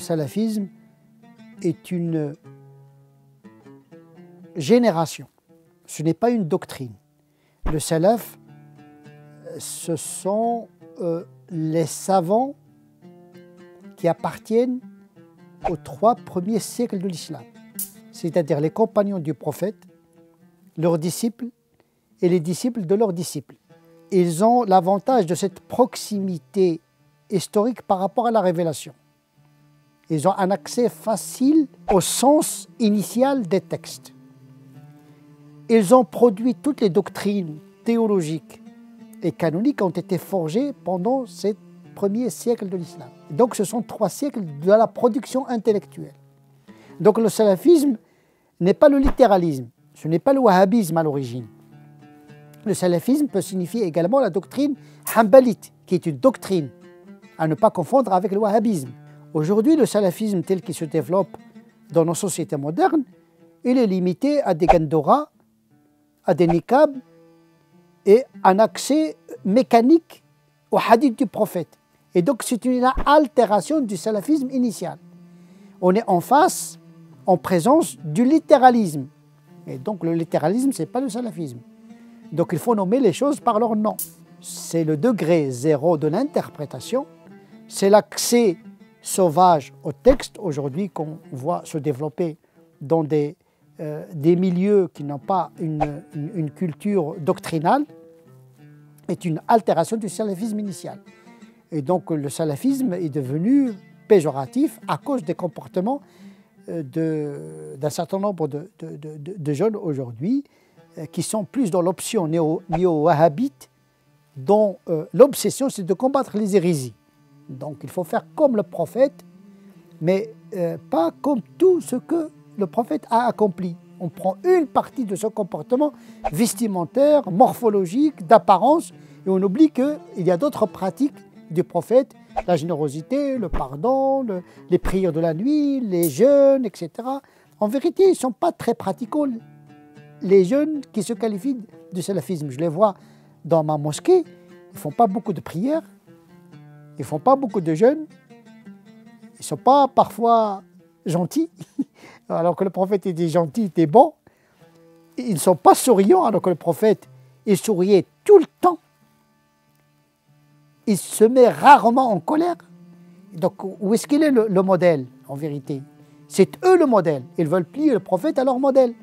salafisme est une génération, ce n'est pas une doctrine. Le salaf, ce sont les savants qui appartiennent aux 3 premiers siècles de l'islam, c'est-à-dire les compagnons du prophète, leurs disciples et les disciples de leurs disciples. Ils ont l'avantage de cette proximité historique par rapport à la révélation. Ils ont un accès facile au sens initial des textes. Ils ont produit toutes les doctrines théologiques et canoniques qui ont été forgées pendant ces premiers siècles de l'islam. Donc ce sont 3 siècles de la production intellectuelle. Donc le salafisme n'est pas le littéralisme, ce n'est pas le wahhabisme à l'origine. Le salafisme peut signifier également la doctrine hanbalite, qui est une doctrine à ne pas confondre avec le wahhabisme. Aujourd'hui, le salafisme tel qu'il se développe dans nos sociétés modernes, il est limité à des gandora, à des niqab et un accès mécanique au hadith du prophète. Et donc c'est une altération du salafisme initial. On est en présence du littéralisme. Et donc le littéralisme, ce n'est pas le salafisme. Donc il faut nommer les choses par leur nom. C'est le degré 0 de l'interprétation, c'est l'accès sauvage au texte aujourd'hui qu'on voit se développer dans des milieux qui n'ont pas une culture doctrinale, est une altération du salafisme initial. Et donc le salafisme est devenu péjoratif à cause des comportements d'un certain nombre de jeunes aujourd'hui qui sont plus dans l'option néo-wahhabite, dont l'obsession c'est de combattre les hérésies. Donc il faut faire comme le prophète, mais pas comme tout ce que le prophète a accompli. On prend une partie de ce comportement vestimentaire, morphologique, d'apparence, et on oublie qu'il y a d'autres pratiques du prophète, la générosité, le pardon, les prières de la nuit, les jeûnes, etc. En vérité, ils ne sont pas très praticaux, les jeunes qui se qualifient du salafisme. Je les vois dans ma mosquée, ils ne font pas beaucoup de prières, ils ne font pas beaucoup de jeûnes, ils ne sont pas parfois gentils, alors que le prophète était gentil, était bon. Ils ne sont pas souriants, alors que le prophète, il souriait tout le temps. Il se met rarement en colère. Donc, où est-ce qu'il est le modèle, en vérité? C'est eux le modèle. Ils veulent plier le prophète à leur modèle.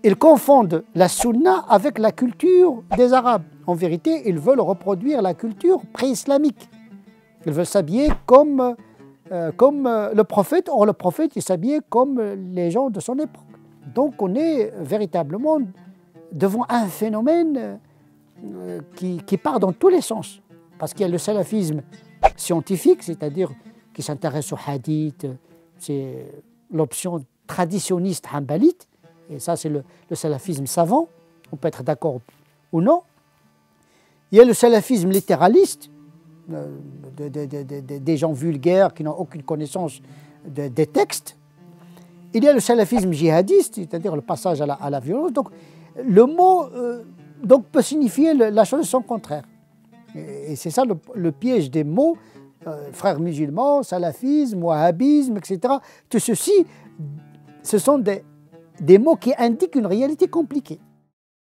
Ils confondent la sunna avec la culture des Arabes. En vérité, ils veulent reproduire la culture pré-islamique. Ils veulent s'habiller comme le prophète. Or, le prophète, il s'habillait comme les gens de son époque. Donc, on est véritablement devant un phénomène qui part dans tous les sens. Parce qu'il y a le salafisme scientifique, c'est-à-dire qui s'intéresse au hadith, c'est l'option traditionniste hanbalite, et ça c'est le salafisme savant, on peut être d'accord ou non. Il y a le salafisme littéraliste, des gens vulgaires qui n'ont aucune connaissance des textes. Il y a le salafisme djihadiste, c'est-à-dire le passage à la violence. Donc le mot peut signifier la chose de son contraire. Et c'est ça le piège des mots, frères musulmans, salafisme, wahhabisme, etc. Tout ceci, ce sont des mots qui indiquent une réalité compliquée.